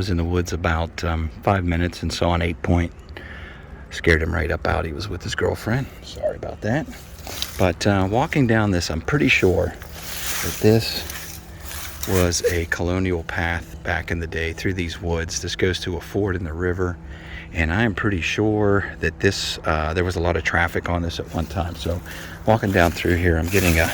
was in the woods about 5 minutes and saw an 8-point. Scared him right up out. He was with his girlfriend. Sorry about that. But walking down this, I'm pretty sure that this was a colonial path back in the day through these woods. This goes to a ford in the river, and I am pretty sure that this there was a lot of traffic on this at one time. So walking down through here, I'm getting a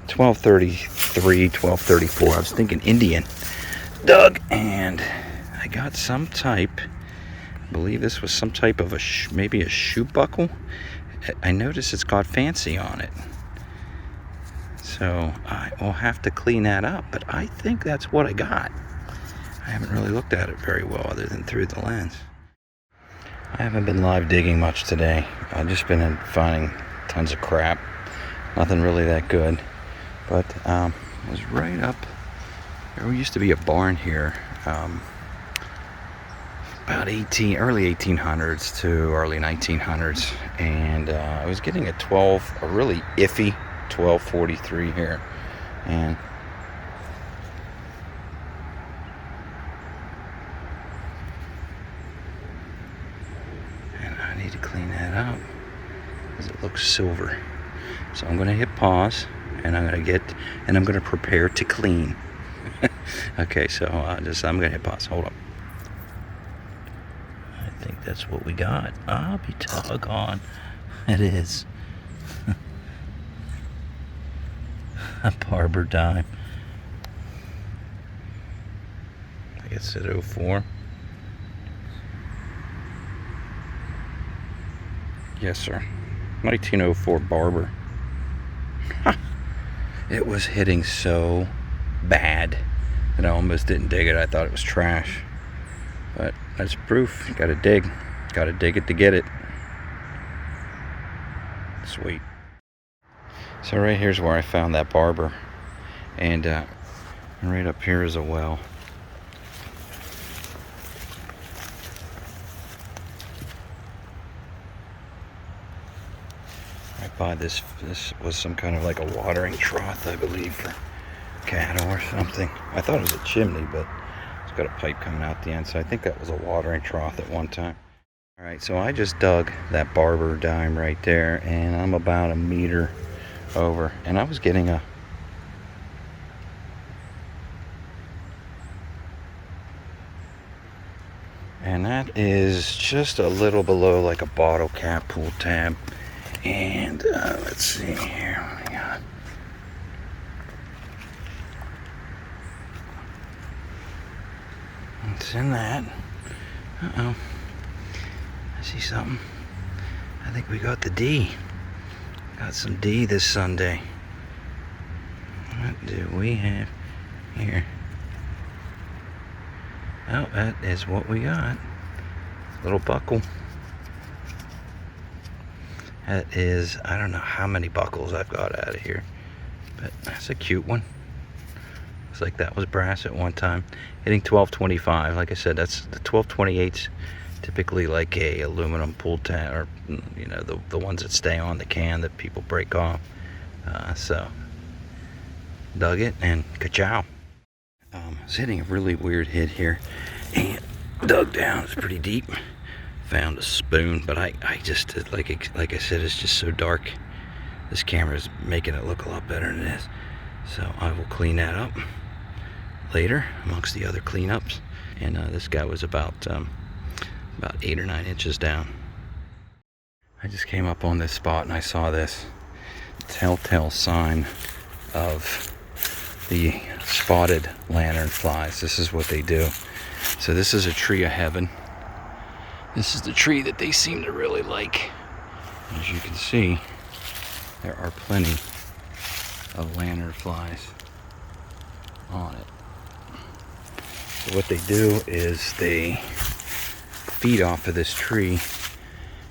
12:33, 12:34. I was thinking Indian. Dug, and I got some type. I believe this was some type of maybe a shoe buckle. I noticed it's got fancy on it. So I will have to clean that up, but I think that's what I got. I haven't really looked at it very well other than through the lens. I haven't been live digging much today. I've just been finding tons of crap. Nothing really that good. But it was right up, there used to be a barn here, about early 1800s to early 1900s, and I was getting a really iffy 1243 here, and I need to clean that up because it looks silver. So I'm going to hit pause. And I'm going to prepare to clean. Okay, so I'm going to hit pause. Hold up. I think that's what we got. I'll be doggone. It is. A Barber dime. I guess it's at 04. Yes, sir. 1904 Barber. It was hitting so bad that I almost didn't dig it. I thought it was trash. But that's proof. You gotta dig. Gotta dig it to get it. Sweet. So right here's where I found that Barber. And right up here is a well. By this was some kind of like a watering trough, I believe, for cattle or something. I thought it was a chimney, but it's got a pipe coming out the end, so I think that was a watering trough at one time. All right, so I just dug that Barber dime right there, and I'm about a meter over, and I was getting and that is just a little below like a bottle cap, pull tab. And let's see here, what we got. It's in that. Uh-oh. I see something. I think we got the D. Got some D this Sunday. What do we have here? Oh, that is what we got. Little buckle. That is, I don't know how many buckles I've got out of here, but that's a cute one. Looks like that was brass at one time. Hitting 1225. Like I said, that's the 1228's typically like a aluminum pull tab, or you know, the ones that stay on the can that people break off. So dug it and ka-chow. I was hitting a really weird hit here and dug down. It's pretty deep. Found a spoon, but I just like I said, it's just so dark. This camera is making it look a lot better than it is. So I will clean that up later amongst the other cleanups. And this guy was about 8 or 9 inches down. I just came up on this spot and I saw this telltale sign of the spotted lanternflies. This is what they do. So this is a tree of heaven. This is the tree that they seem to really like. As you can see, there are plenty of lanternflies on it. So what they do is they feed off of this tree,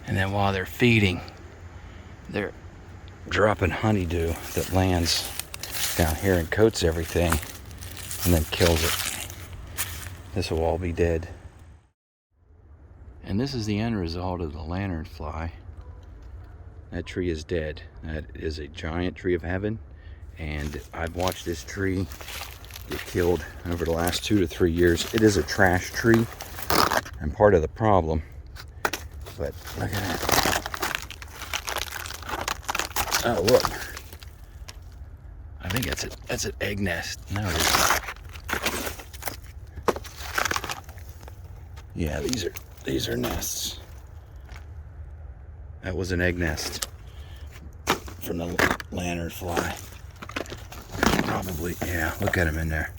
and then while they're feeding, they're dropping honeydew that lands down here and coats everything and then kills it. This will all be dead. And this is the end result of the lanternfly. That tree is dead. That is a giant tree of heaven, and I've watched this tree get killed over the last 2 to 3 years. It is a trash tree and part of the problem, but look at that. Oh, look. I think that's an egg nest. No, it isn't. Yeah, these are nests. That was an egg nest from the lanternfly. Probably, yeah, look at him in there.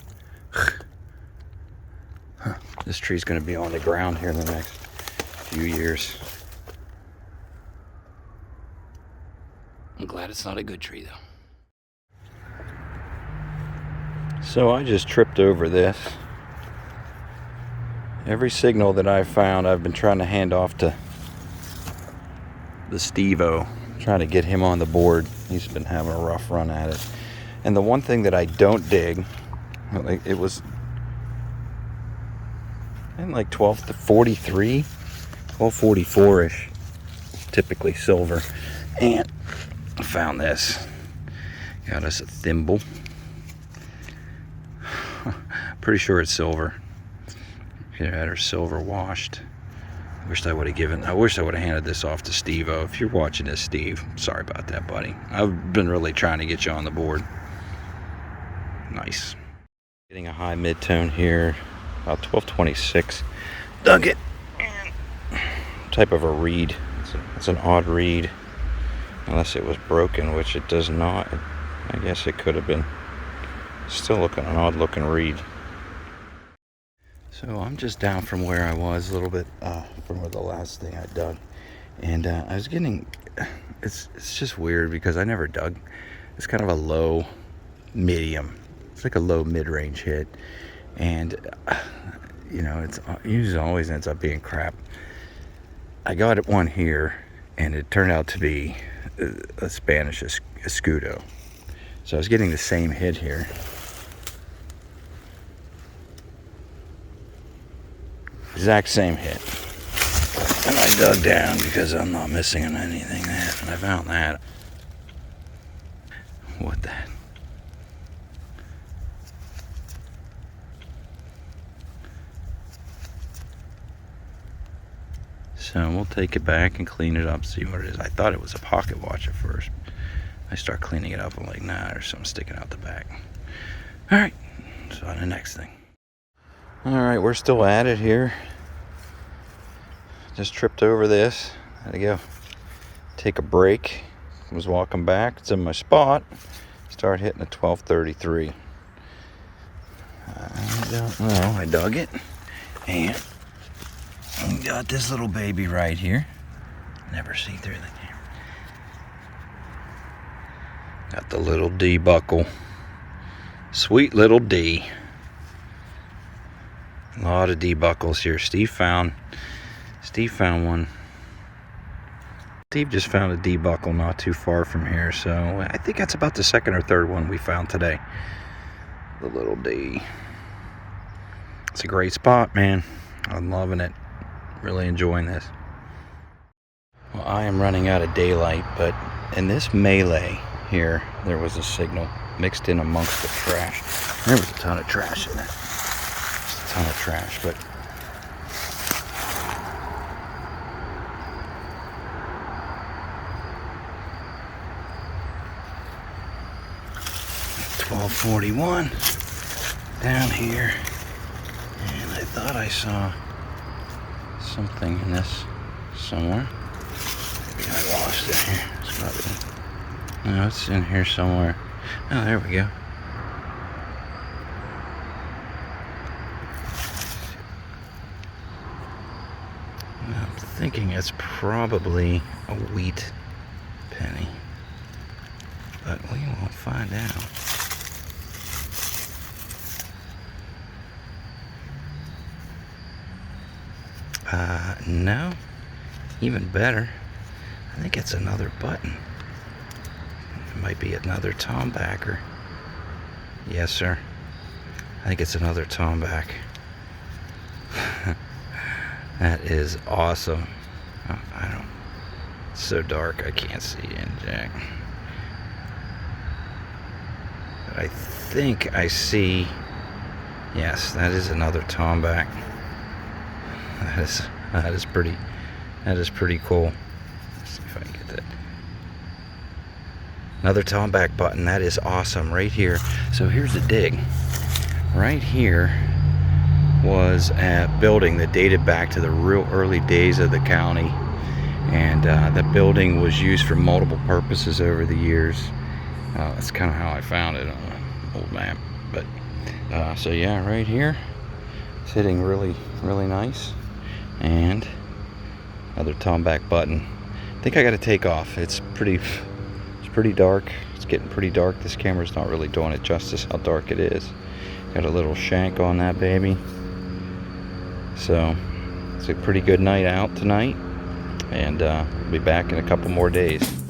Huh. This tree's gonna be on the ground here in the next few years. I'm glad it's not a good tree though. So I just tripped over this. Every signal that I've found, I've been trying to hand off to the Steve-O, trying to get him on the board. He's been having a rough run at it. And the one thing that I don't dig, it was in like 12 to 43, 1244-ish, typically silver. And I found this. Got us a thimble. Pretty sure it's silver. Could have had her silver washed. I wish I would have handed this off to Steve-O. If you're watching this, Steve, sorry about that, buddy. I've been really trying to get you on the board. Nice. Getting a high mid-tone here, about 1226. Dug it. Type of a reed. It's an odd reed. Unless it was broken, which it does not. I guess it could have been. Still looking an odd looking reed. So I'm just down from where I was a little bit, from where the last thing I dug. And I was getting, it's just weird because I never dug. It's kind of a low medium. It's like a low mid-range hit. And, you know, it's usually always ends up being crap. I got one here, and it turned out to be a Spanish escudo. So I was getting the same hit here. Exact same hit. And I dug down because I'm not missing on anything there. And I found that. What the? So we'll take it back and clean it up, see what it is. I thought it was a pocket watch at first. I start cleaning it up, I'm like, nah, there's something sticking out the back. Alright, so on the next thing. Alright, we're still at it here. Just tripped over this. Had to go take a break. Was walking back. It's in my spot. Start hitting at 1233. I don't know. I dug it. And we got this little baby right here. Never see through the camera. Got the little D buckle. Sweet little D. A lot of D buckles here. Steve found one. Steve just found a D buckle not too far from here, so I think that's about the second or third one we found today. The little D. It's a great spot, man. I'm loving it. Really enjoying this. Well, I am running out of daylight, but in this melee here, there was a signal mixed in amongst the trash. There was a ton of trash in it. Just a ton of trash, but 1241 down here, and I thought I saw something in this somewhere. Maybe I lost it here. It's probably, no, it's in here somewhere. Oh, there we go. I'm thinking it's probably a wheat penny, but we won't find out. No, even better. I think it's another button. It might be another tombacker. Yes, sir. I think it's another tomback. That is awesome. Oh, It's so dark I can't see in Jack. But I think I see, yes, that is another tomback. That is pretty cool. Let's see if I can get that. Another tomback button. That is awesome right here. So here's the dig. Right here was a building that dated back to the real early days of the county, and the building was used for multiple purposes over the years. That's kind of how I found it on an old map. But so yeah, right here, it's hitting really nice. And another tomback button. I think I got to take off. It's pretty dark. It's getting pretty dark. This camera's not really doing it justice how dark it is. Got a little shank on that baby. So it's a pretty good night out tonight, and we'll be back in a couple more days.